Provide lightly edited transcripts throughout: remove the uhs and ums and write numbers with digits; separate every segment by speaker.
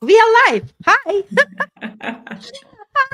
Speaker 1: We are live. Hi.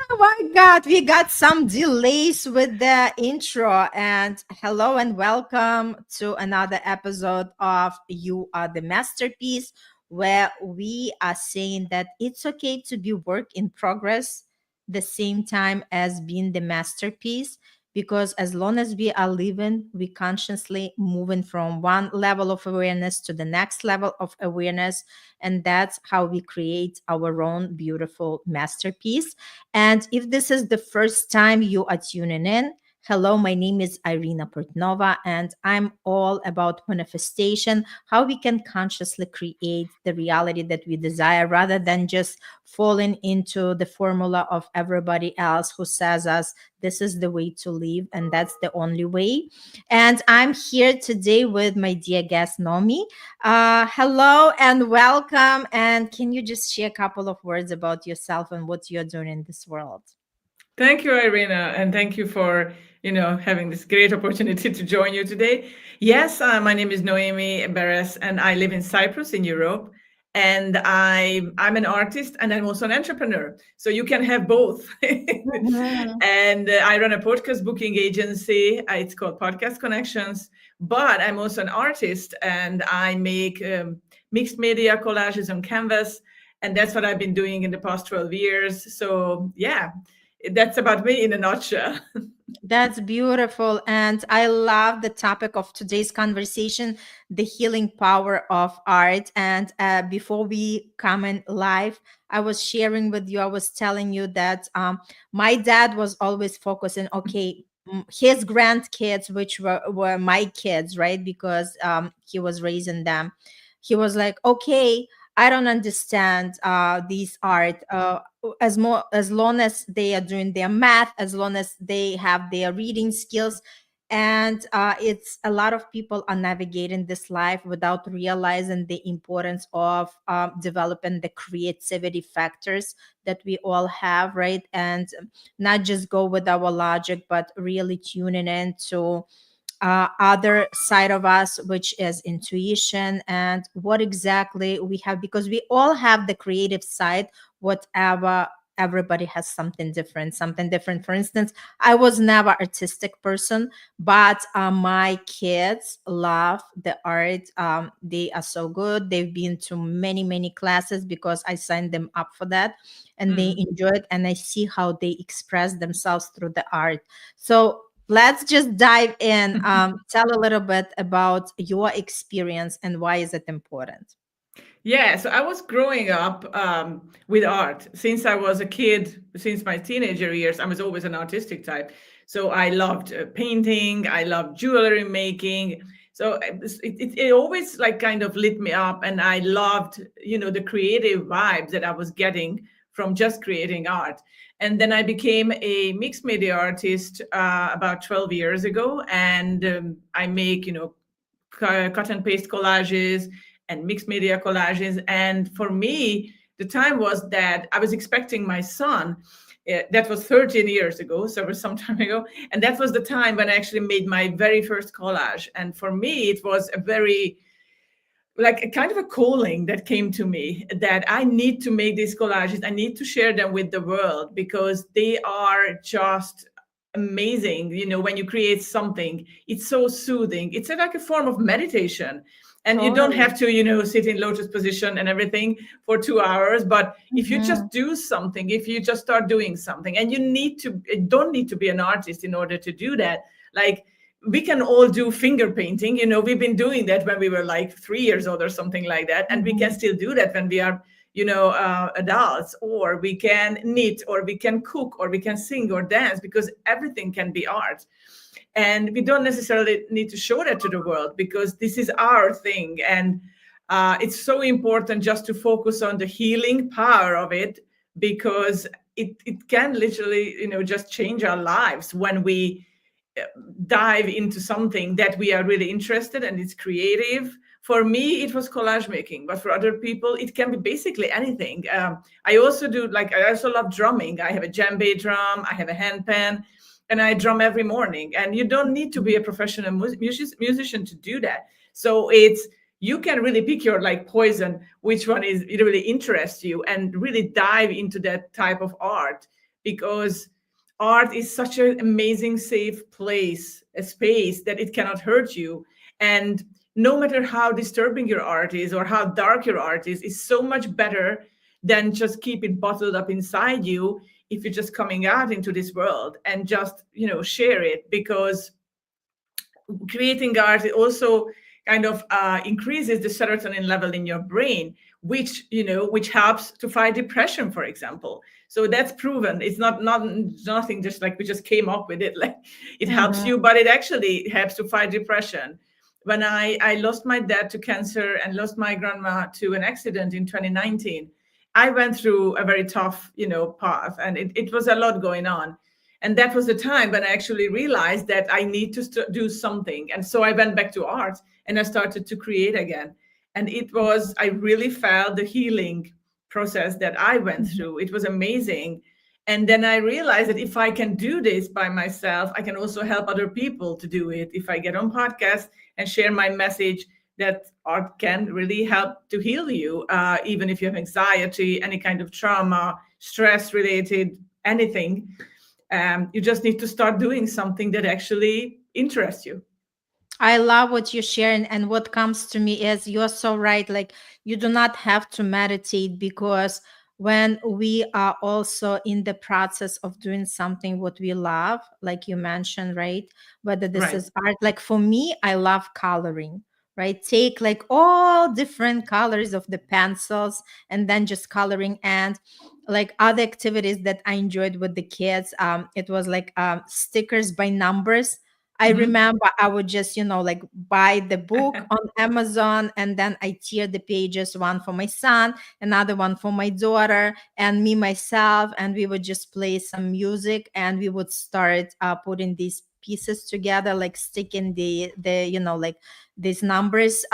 Speaker 1: Oh my God, we got some delays with the intro. And hello and welcome to another episode of You Are the Masterpiece, where we are saying that it's okay to be work in progress the same time as being the masterpiece. Because as long as we are living, we consciously moving from one level of awareness to the next level of awareness. And that's how we create our own beautiful masterpiece. And if this is the first time you are tuning in, hello, my name is Irina Portnova, and I'm all about manifestation, how we can consciously create the reality that we desire rather than just falling into the formula of everybody else who says us this is the way to live and that's the only way. And I'm here today with my dear guest, Nomi. Hello and welcome. And can you just share a couple of words about yourself and what you're doing in this world?
Speaker 2: Thank you, Irina, and thank you for having this great opportunity to join you today. Yes, my name is Noemi Beres, and I live in Cyprus in Europe. And I'm an artist, and I'm also an entrepreneur. So you can have both.
Speaker 1: Mhm.
Speaker 2: And I run a podcast booking agency. It's called Podcast Connections. But I'm also an artist, and I make mixed media collages on canvas. And that's what I've been doing in the past 12 years. So yeah, that's about me in a nutshell.
Speaker 1: That's beautiful. And I love the topic of today's conversation, the healing power of art. And before we come in live, I was sharing with you, I was telling you that my dad was always focusing, okay, his grandkids, which were my kids, right? Because he was raising them. He was like, okay, I don't understand these art. As long as they are doing their math, as long as they have their reading skills, and it's a lot of people are navigating this life without realizing the importance of developing the creativity factors that we all have, right? And not just go with our logic, but really tuning in to other side of us, which is intuition and what exactly we have, because we all have the creative side, whatever. Everybody has something different. For instance, I was never artistic person, but my kids love the art. They are so good. They've been to many classes because I signed them up for that, and they
Speaker 2: Mm.
Speaker 1: enjoy it, and I see how they express themselves through the art. So let's just dive in. Tell a little bit about your experience and why is it important.
Speaker 2: Yeah, so I was growing up with art since I was a kid. Since my teenager years, I was always an artistic type. So I loved painting. I loved jewelry making. So it always like kind of lit me up, and I loved the creative vibes that I was getting from just creating art. And then I became a mixed media artist about 12 years ago, and I make cut and paste collages and mixed media collages. And for me, the time was that I was expecting my son. That was 13 years ago, so it was some time ago. And that was the time when I actually made my very first collage. And for me, it was a very, like a kind of a calling that came to me that I need to make these collages. I need to share them with the world because they are just amazing. When you create something, it's so soothing. It's like a form of meditation. And you don't
Speaker 1: Totally.
Speaker 2: have to, sit in lotus position and everything for 2 hours. But if you just
Speaker 1: Mhm.
Speaker 2: do something, if you just start doing something, and you don't need to be an artist in order to do that. Like, we can all do finger painting. We've been doing that when we were like 3 years old or something like that, and we can
Speaker 1: Mhm.
Speaker 2: still do that when we are adults. Or we can knit, or we can cook, or we can sing or dance, because everything can be art. And we don't necessarily need to show that to the world, because this is our thing. And it's so important just to focus on the healing power of it, because it can literally just change our lives when we dive into something that we are really interested and it's creative. For me, it was collage making, but for other people, it can be basically anything. I also do, like, I also love drumming. I have a djembe drum, I have a handpan, and I drum every morning. And you don't need to be a professional musician to do that. So it's you can really pick your like poison, which one is it really interests you, and really dive into that type of art, because art is such an amazing safe place, a space that it cannot hurt you. And no matter how disturbing your art is or how dark your art is so much better than just keep it bottled up inside you. If you're just coming out into this world and just share it, because creating art, it also kind of increases the serotonin level in your brain, which helps to fight depression, for example. So that's proven. It's not nothing just like we just came up with it. Like, it helps
Speaker 1: Mhm.
Speaker 2: you, but it actually helps to fight depression. When I lost my dad to cancer and lost my grandma to an accident in 2019, I went through a very tough path, and it was a lot going on. And that was the time when I actually realized that I need to do something. And so I went back to art and I started to create again. And it was, I really felt the healing process that I went
Speaker 1: Mhm.
Speaker 2: through. It was amazing. And then I realized that if I can do this by myself, I can also help other people to do it. If I get on podcasts and share my message, that art can really help to heal you, even if you have anxiety, any kind of trauma, stress related, anything. You just need to start doing something that actually interests you.
Speaker 1: I love what you're sharing, and what comes to me is you're so right. Like, you do not have to meditate, because when we are also in the process of doing something what we love, like you mentioned, right? Whether this
Speaker 2: Right.
Speaker 1: is art, like for me, I love coloring, right? Take like all different colors of the pencils and then just coloring. And like other activities that I enjoyed with the kids, it was like stickers by numbers. I
Speaker 2: Hmm.
Speaker 1: remember I would just, like buy the book on Amazon, and then I tear the pages, one for my son, another one for my daughter, and me myself, and we would just play some music, and we would start putting these pieces together, like sticking the like these numbers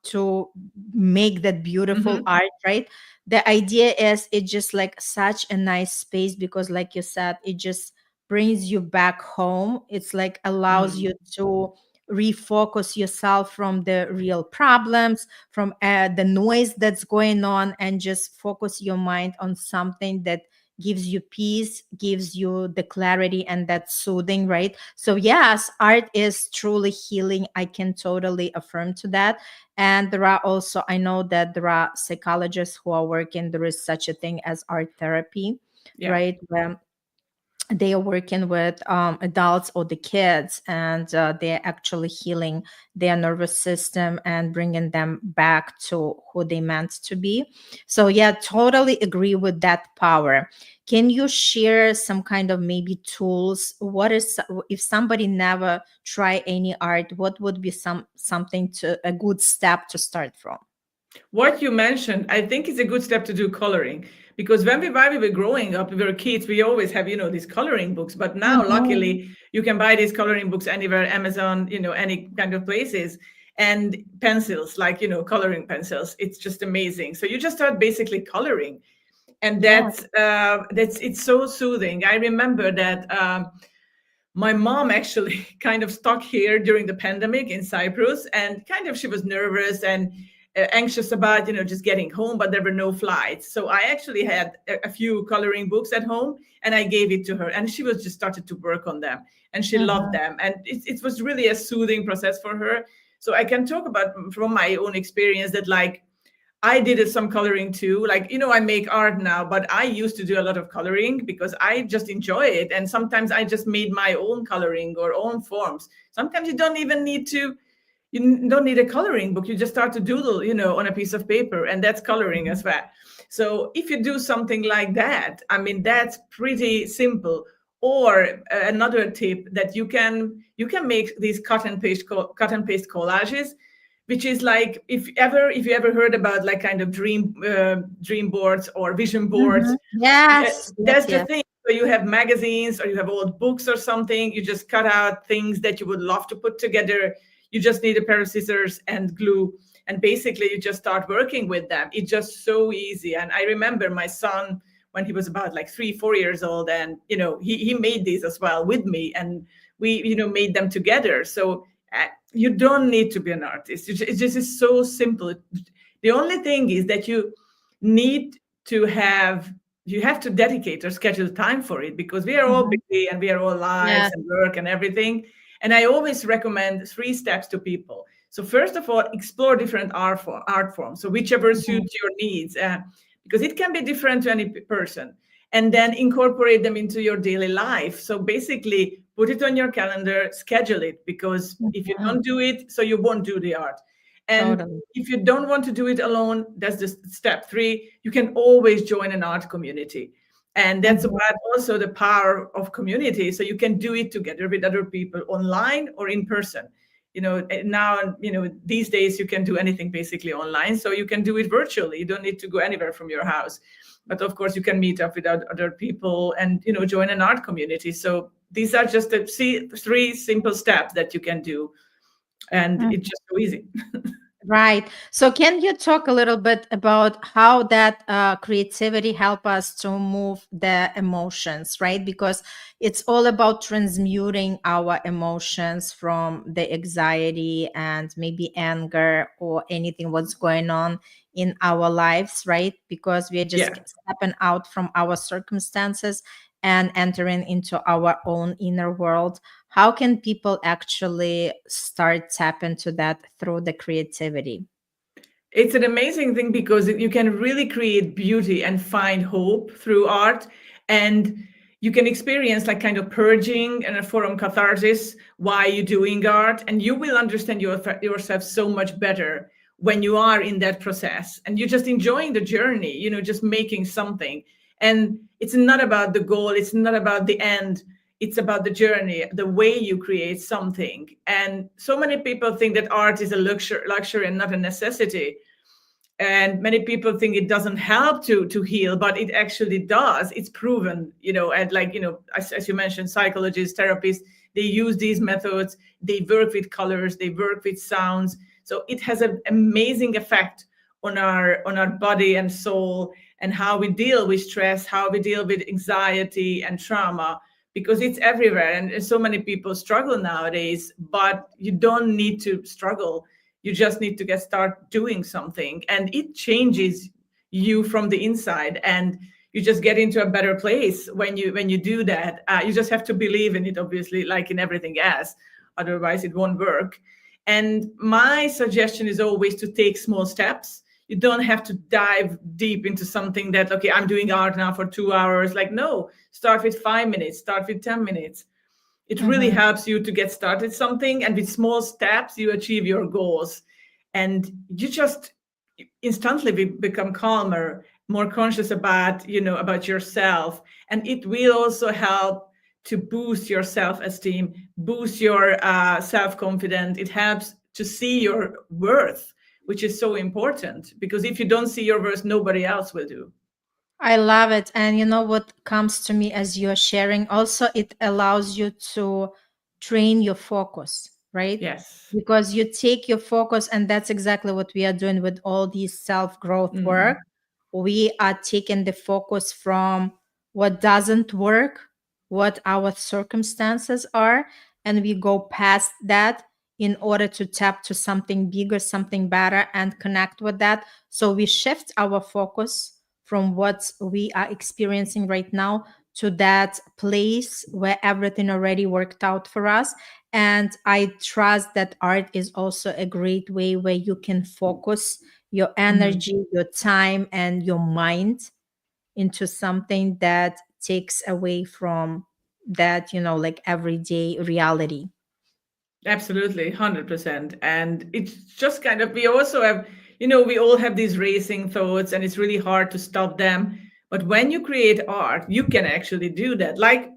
Speaker 1: to make that beautiful
Speaker 2: Hmm.
Speaker 1: art, right? The idea is it's just like such a nice space, because like you said, it just brings you back home. It's like allows
Speaker 2: Mm.
Speaker 1: you to refocus yourself from the real problems, from the noise that's going on, and just focus your mind on something that gives you peace, gives you the clarity, and that's soothing, right? So yes, art is truly healing. I can totally affirm to that. And there are also, I know that there are psychologists who are working, there is such a thing as art therapy,
Speaker 2: Yeah.
Speaker 1: right? Where they are working with adults or the kids, and they're actually healing their nervous system and bringing them back to who they meant to be. So yeah, totally agree with that power. Can you share some kind of maybe tools? What is, if somebody never try any art, what would be something to a good step to start from?
Speaker 2: What you mentioned, I think it's a good step to do coloring, because while we were growing up, we were kids, we always have, these coloring books. But now,
Speaker 1: Mhm.
Speaker 2: luckily, you can buy these coloring books anywhere, Amazon, any kind of places, and pencils, like, coloring pencils. It's just amazing. So you just start basically coloring, and
Speaker 1: Yeah.
Speaker 2: that's it's so soothing. I remember that. My mom actually kind of stuck here during the pandemic in Cyprus, and kind of she was nervous and anxious about just getting home, but there were no flights. So I actually had a few coloring books at home, and I gave it to her, and she was just started to work on them, and she loved
Speaker 1: Mhm.
Speaker 2: them, and it was really a soothing process for her. So I can talk about from my own experience that, like, I did some coloring too. Like, I make art now, but I used to do a lot of coloring because I just enjoy it. And sometimes I just made my own coloring or own forms. Sometimes you don't even need to, you don't need a coloring book. You just start to doodle, on a piece of paper, and that's coloring as well. So if you do something like that, I mean, that's pretty simple. Or another tip that you can make these cut and paste collages, which is like, if you ever heard about like kind of dream boards or vision boards.
Speaker 1: Mhm. Yes, yes,
Speaker 2: That's the
Speaker 1: yes.
Speaker 2: thing. So you have magazines or you have old books or something, you just cut out things that you would love to put together. You just need a pair of scissors and glue, and basically you just start working with them. It's just so easy. And I remember my son, when he was about like 3 4 years old, and he made these as well with me, and we made them together. So you don't need to be an artist. It just is so simple. The only thing is that need to have you have to dedicate or schedule time for it, because we are all
Speaker 1: Mhm.
Speaker 2: busy and we are all lives
Speaker 1: Yes.
Speaker 2: and work and everything. And I always recommend 3 steps to people. So first of all, explore different art forms. So whichever
Speaker 1: Mhm.
Speaker 2: suits your needs, because it can be different to any person. And then incorporate them into your daily life. So basically, put it on your calendar, schedule it, because if you
Speaker 1: Mhm.
Speaker 2: don't do it, so you won't do the art. And
Speaker 1: Totally.
Speaker 2: if you don't want to do it alone, that's the step 3. You can always join an art community. And that's
Speaker 1: Mhm.
Speaker 2: about also the power of community. So you can do it together with other people online or in person. Now, these days you can do anything basically online. So you can do it virtually. You don't need to go anywhere from your house. But of course, you can meet up with other people and, join an art community. So these are just the 3 simple steps that you can do. And it's just so easy.
Speaker 1: Right. So, can you talk a little bit about how that creativity help us to move the emotions, right? Because it's all about transmuting our emotions from the anxiety and maybe anger or anything what's going on in our lives, right? Because we are just
Speaker 2: Yeah.
Speaker 1: stepping out from our circumstances and entering into our own inner world. How can people actually start tap into that through the creativity?
Speaker 2: It's an amazing thing because you can really create beauty and find hope through art. And you can experience like kind of purging and a form of catharsis while you're doing art. And you will understand yourself so much better when you are in that process and you're just enjoying the journey, just making something. And it's not about the goal, it's not about the end. It's about the journey, the way you create something. And so many people think that art is a luxury and not a necessity. And many people think it doesn't help to heal, but it actually does. It's proven, and like, as you mentioned, psychologists, therapists, they use these methods. They work with colors, they work with sounds. So it has an amazing effect on our body and soul, and how we deal with stress, how we deal with anxiety and trauma, because it's everywhere. And so many people struggle nowadays, but you don't need to struggle. You just need to get start doing something, and it changes you from the inside. And you just get into a better place when you do that. You just have to believe in it, obviously, like in everything else. Otherwise it won't work. And my suggestion is always to take small steps. You don't have to dive deep into something that, okay, I'm doing art now for 2 hours. Like, no, start with 5 minutes, start with 10 minutes. It really
Speaker 1: Mhm.
Speaker 2: helps you to get started something, and with small steps you achieve your goals. And you just instantly become calmer, more conscious about yourself. And it will also help to boost your self-esteem, boost your self-confidence. It helps to see your worth, which is so important, because if you don't see your worth, nobody else will do.
Speaker 1: I love it. And you know what comes to me as you're sharing? Also, it allows you to train your focus, right?
Speaker 2: Yes.
Speaker 1: Because you take your focus, and that's exactly what we are doing with all these self growth work.
Speaker 2: Mm.
Speaker 1: We are taking the focus from what doesn't work, what our circumstances are, and we go past that in order to tap to something bigger, something better, and connect with that. So we shift our focus from what we are experiencing right now to that place where everything already worked out for us. And I trust that art is also a great way where you can focus your
Speaker 2: Mhm.
Speaker 1: energy, your time, and your mind into something that takes away from that, like everyday reality.
Speaker 2: Absolutely, 100%. And it's just kind of, we also have, we all have these racing thoughts, and it's really hard to stop them. But when you create art, you can actually do that. Like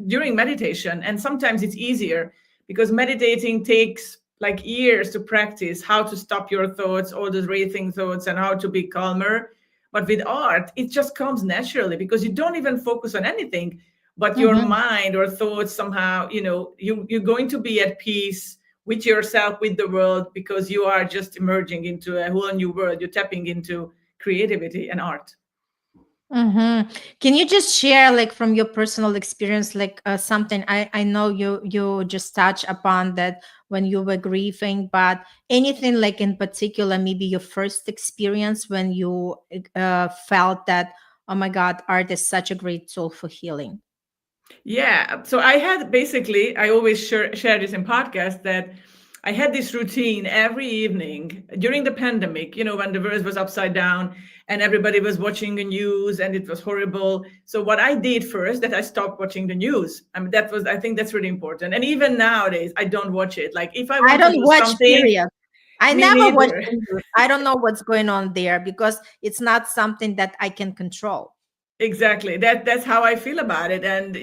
Speaker 2: during meditation, and sometimes it's easier because meditating takes like years to practice how to stop your thoughts, all those racing thoughts, and how to be calmer. But with art, it just comes naturally because you don't even focus on anything, but your
Speaker 1: Mhm.
Speaker 2: mind or thoughts somehow, you're going to be at peace with yourself, with the world, because you are just emerging into a whole new world. You're tapping into creativity and art.
Speaker 1: Mm-hmm. Can you just share, like, from your personal experience, like, something? I know you just touch upon that when you were grieving, but anything like in particular, maybe your first experience when you felt that, oh my God, art is such a great tool for healing.
Speaker 2: Yeah. So I had basically, I always share this in podcasts that I had this routine every evening during the pandemic, when the world was upside down and everybody was watching the news and it was horrible. So what I did first, that I stopped watching the news. I mean, I think that's really important. And even nowadays, I don't watch it. Like if I
Speaker 1: I
Speaker 2: want to
Speaker 1: don't
Speaker 2: do
Speaker 1: watch,
Speaker 2: something,
Speaker 1: period. I
Speaker 2: me
Speaker 1: never watch
Speaker 2: neither.
Speaker 1: the news. I don't know what's going on there because it's not something that I can control.
Speaker 2: Exactly. That's how I feel about it. And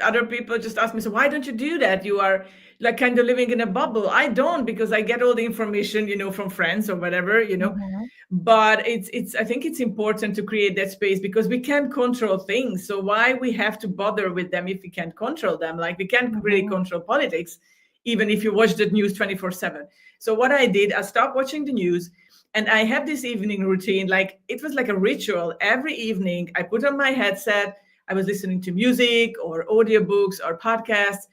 Speaker 2: other people just ask me, so why don't you do that? You are like kind of living in a bubble. I don't, because I get all the information, from friends or whatever.
Speaker 1: Mhm.
Speaker 2: But it's I think it's important to create that space because we can't control things. So why we have to bother with them if we can't control them? Like we can't really
Speaker 1: Mhm.
Speaker 2: control politics, even if you watch the news 24/7. So what I did, I stopped watching the news. And I have this evening routine, like it was like a ritual. Every evening, I put on my headset. I was listening to music or audiobooks or podcasts.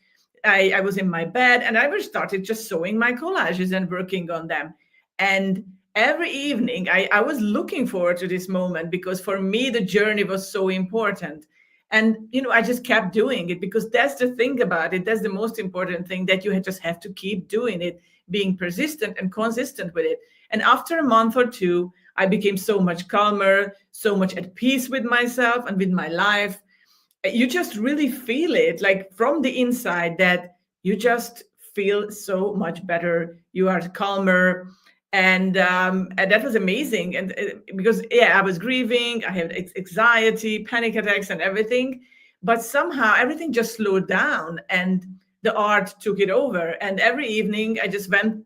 Speaker 2: I was in my bed and I was started just sewing my collages and working on them. And every evening, I was looking forward to this moment because for me, the journey was so important. And, I just kept doing it because that's the thing about it. That's the most important thing, that you just have to keep doing it, being persistent and consistent with it. And after a month or two, I became so much calmer, so much at peace with myself and with my life. You just really feel it like from the inside, that you just feel so much better. You are calmer. And that was amazing. And because, yeah, I was grieving, I had anxiety, panic attacks, and everything. But somehow everything just slowed down and the art took it over. And every evening I just went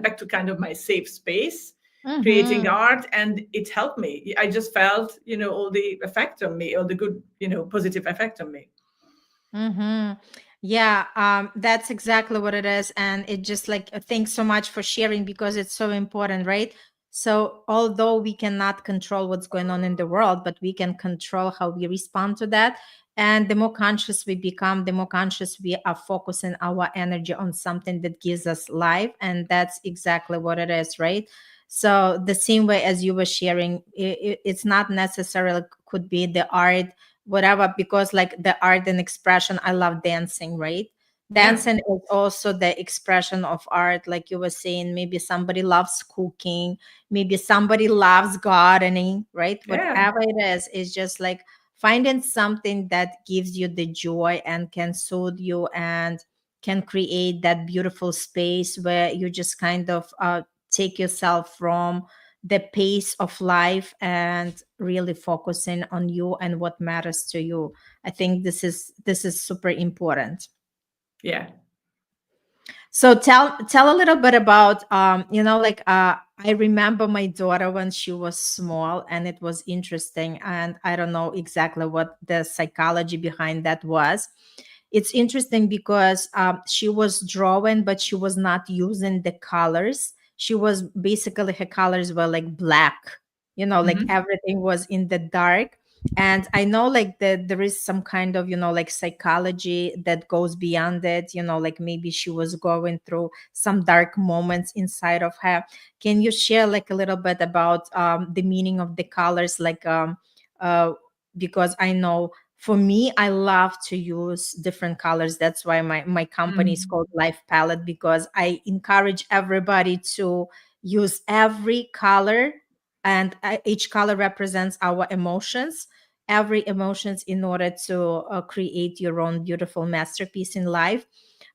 Speaker 2: back to kind of my safe space, creating
Speaker 1: Mhm.
Speaker 2: art, and it helped me. I just felt, all the effect on me, all the good, positive effect on me.
Speaker 1: Mm-hmm. Yeah, that's exactly what it is. And it just like, thanks so much for sharing because it's so important, right? So, although we cannot control what's going on in the world, but we can control how we respond to that. And the more conscious we become, the more conscious we are focusing our energy on something that gives us life. And that's exactly what it is, right? So, the same way as you were sharing, it's not necessarily could be the art, whatever, because like the art and expression, I love dancing, right?
Speaker 2: Yeah.
Speaker 1: Dancing is also the expression of art, like you were saying. Maybe somebody loves cooking, maybe somebody loves gardening, right?
Speaker 2: Yeah.
Speaker 1: Whatever it is just like finding something that gives you the joy and can soothe you and can create that beautiful space where you just kind of take yourself from the pace of life and really focusing on you and what matters to you. I think this is super important.
Speaker 2: Yeah.
Speaker 1: So tell a little bit about like I remember my daughter when she was small, and it was interesting, and I don't know exactly what the psychology behind that was. It's interesting because she was drawing, but she was not using the colors. She was basically, her colors were like black, like
Speaker 2: Hmm.
Speaker 1: everything was in the dark. And I know like that there is some kind of like psychology that goes beyond it, like maybe she was going through some dark moments inside of her. Can you share like a little bit about the meaning of the colors, like uh because I know, for me, I love to use different colors. That's why my company is
Speaker 2: Hmm.
Speaker 1: called Life Palette, because I encourage everybody to use every color, and each color represents our emotions, every emotions, in order to create your own beautiful masterpiece in life.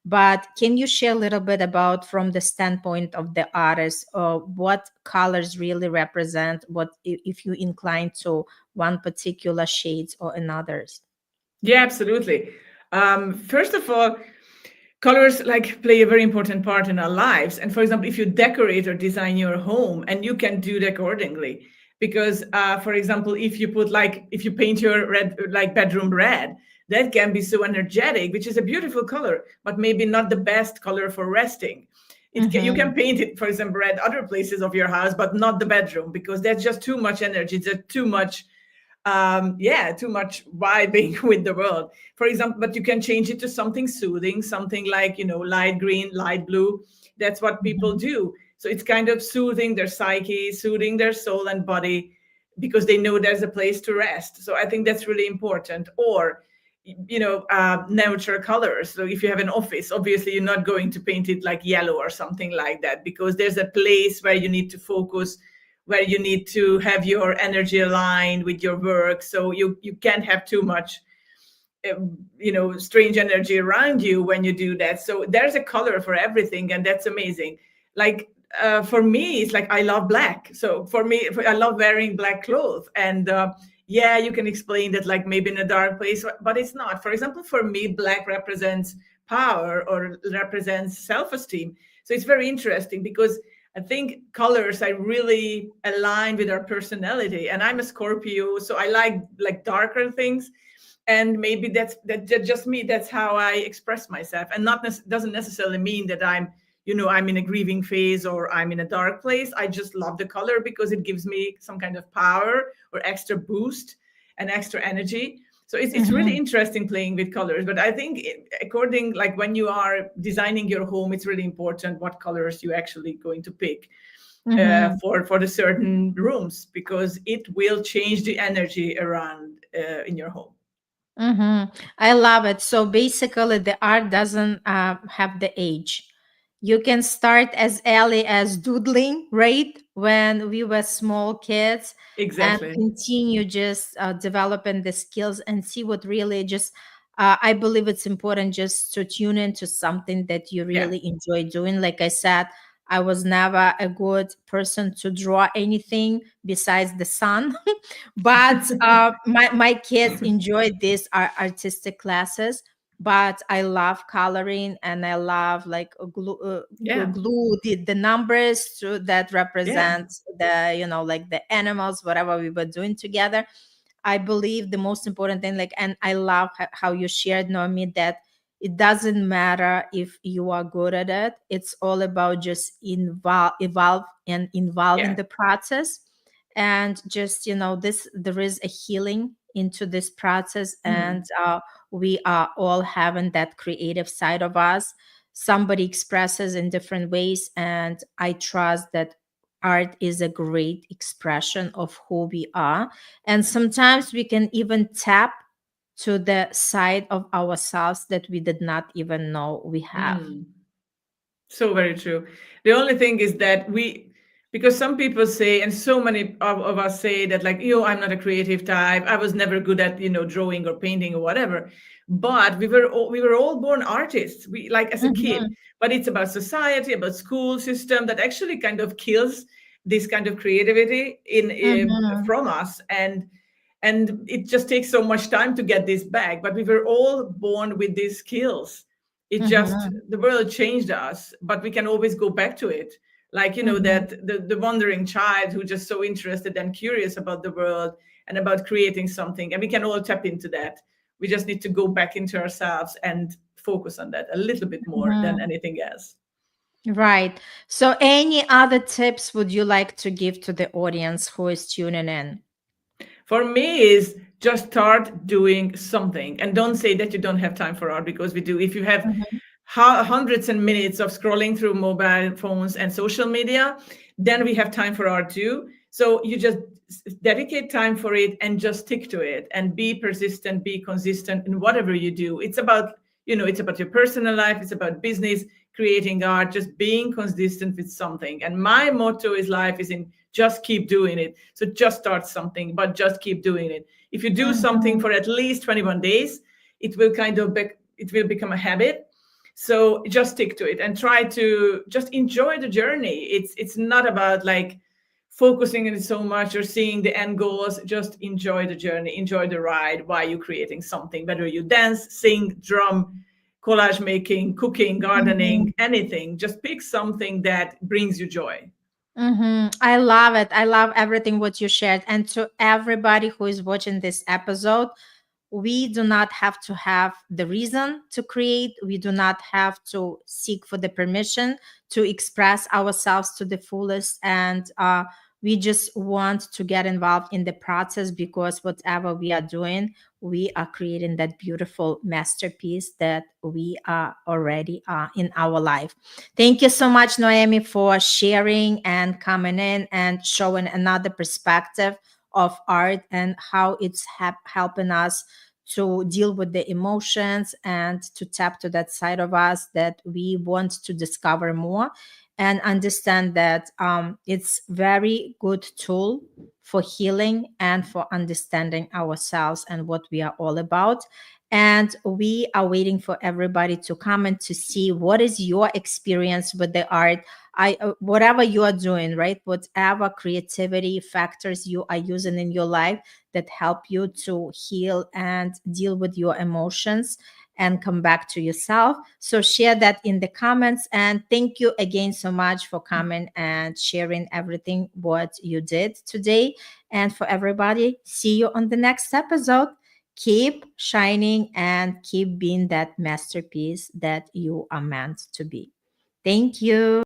Speaker 1: But can you share a little bit about, from the standpoint of the artist, what colors really represent, what if you incline to one particular shades or another's?
Speaker 2: Yeah, absolutely. First of all, colors like play a very important part in our lives. And for example, if you decorate or design your home, and you can do it accordingly, because for example, if you paint your red, like bedroom red, that can be so energetic, which is a beautiful color, but maybe not the best color for resting. You
Speaker 1: Mm-hmm.
Speaker 2: can paint it, for example, red other places of your house, but not the bedroom, because that's just too much energy. It's too much yeah, too much vibing with the world, for example. But you can change it to something soothing, something like, light green, light blue. That's what people
Speaker 1: Mhm.
Speaker 2: do. So it's kind of soothing their psyche, soothing their soul and body, because they know there's a place to rest. So I think that's really important. Or neutral colors. So if you have an office, obviously you're not going to paint it like yellow or something like that, because there's a place where you need to focus, where you need to have your energy aligned with your work. So you can't have too much strange energy around you when you do that. So there's a color for everything, and that's amazing. Like, for me, it's like I love black. So for me, I love wearing black clothes. And yeah, you can explain that like maybe in a dark place, but it's not. For example, for me, black represents power or represents self-esteem. So it's very interesting, because I think colors are really aligned with our personality. And I'm a Scorpio, so I like darker things. And maybe that's just me. That's how I express myself. And not doesn't necessarily mean that I'm in a grieving phase or I'm in a dark place. I just love the color because it gives me some kind of power or extra boost and extra energy. So it's really
Speaker 1: Mhm.
Speaker 2: interesting playing with colors. But I think according, like, when you are designing your home, it's really important what colors you actually going to pick
Speaker 1: Mhm.
Speaker 2: for the certain rooms, because it will change the energy around in your home.
Speaker 1: I love it. So basically, the art doesn't have the age. You can start as early as doodling, right? When we were small kids, and
Speaker 2: Exactly.
Speaker 1: continue just developing the skills and see what really just. I believe it's important just to tune into something that you
Speaker 2: Yeah.
Speaker 1: really enjoy doing. Like I said, I was never a good person to draw anything besides the sun. But my kids enjoyed these artistic classes. But I love coloring, and I love like
Speaker 2: Yeah.
Speaker 1: glue the numbers that
Speaker 2: Yeah.
Speaker 1: represent the like the animals, whatever we were doing together. I believe the most important thing, like, and I love how you shared, Noemi, that it doesn't matter if you are good at it. It's all about just evolve and involve in
Speaker 2: Yeah.
Speaker 1: the process. And just this, there is a healing into this process. And
Speaker 2: Mhm.
Speaker 1: we are all having that creative side of us. Somebody expresses in different ways, and I trust that art is a great expression of who we are. And sometimes we can even tap to the side of ourselves that we did not even know we have.
Speaker 2: Mm. So very true. The only thing is that because some people say, and so many of us say that, like, I'm not a creative type. I was never good at, drawing or painting or whatever. But we were all born artists. We, like, as a kid.
Speaker 1: Mhm,
Speaker 2: But it's about society, about school system that actually kind of kills this kind of creativity in
Speaker 1: mhm,
Speaker 2: from us. And it just takes so much time to get this back. But we were all born with these skills. It just,
Speaker 1: mhm,
Speaker 2: the world changed us, but we can always go back to it. Like,
Speaker 1: mhm,
Speaker 2: that the wandering child who just so interested and curious about the world and about creating something, and we can all tap into that. We just need to go back into ourselves and focus on that a little bit more than
Speaker 1: mhm.
Speaker 2: anything else.
Speaker 1: Right. So, any other tips would you like to give to the audience who is tuning in?
Speaker 2: For me is just start doing something, and don't say that you don't have time for art, because we do. If you have
Speaker 1: Mhm,
Speaker 2: hundreds and minutes of scrolling through mobile phones and social media, then we have time for art too. So you just dedicate time for it and just stick to it and be persistent, be consistent in whatever you do. It's about your personal life, it's about business, creating art, just being consistent with something. And my motto is life is in just keep doing it. So just start something, but just keep doing it. If you do something
Speaker 1: mhm,
Speaker 2: for at least 21 days, it will become a habit. So just stick to it and try to just enjoy the journey. It's not about like focusing on it so much or seeing the end goals. Just enjoy the journey, enjoy the ride while you're creating something, whether you dance, sing, drum, collage making, cooking,
Speaker 1: mhm.
Speaker 2: gardening, anything. Just pick something that brings you joy.
Speaker 1: I love it. I love everything what you shared. And to everybody who is watching this episode, we do not have to have the reason to create. We do not have to seek for the permission to express ourselves to the fullest. And We just want to get involved in the process, because whatever we are doing, we are creating that beautiful masterpiece that we are already in our life. Thank you so much, Noemi, for sharing and coming in and showing another perspective of art and how it's helping us to deal with the emotions and to tap to that side of us that we want to discover more, and understand that it's very good tool for healing and for understanding ourselves and what we are all about. And we are waiting for everybody to comment to see what is your experience with the art. Whatever you are doing, right, whatever creativity factors you are using in your life that help you to heal and deal with your emotions and come back to yourself. So share that in the comments. And thank you again so much for coming and sharing everything what you did today. And for everybody, see you on the next episode. Keep shining and keep being that masterpiece that you are meant to be. Thank you.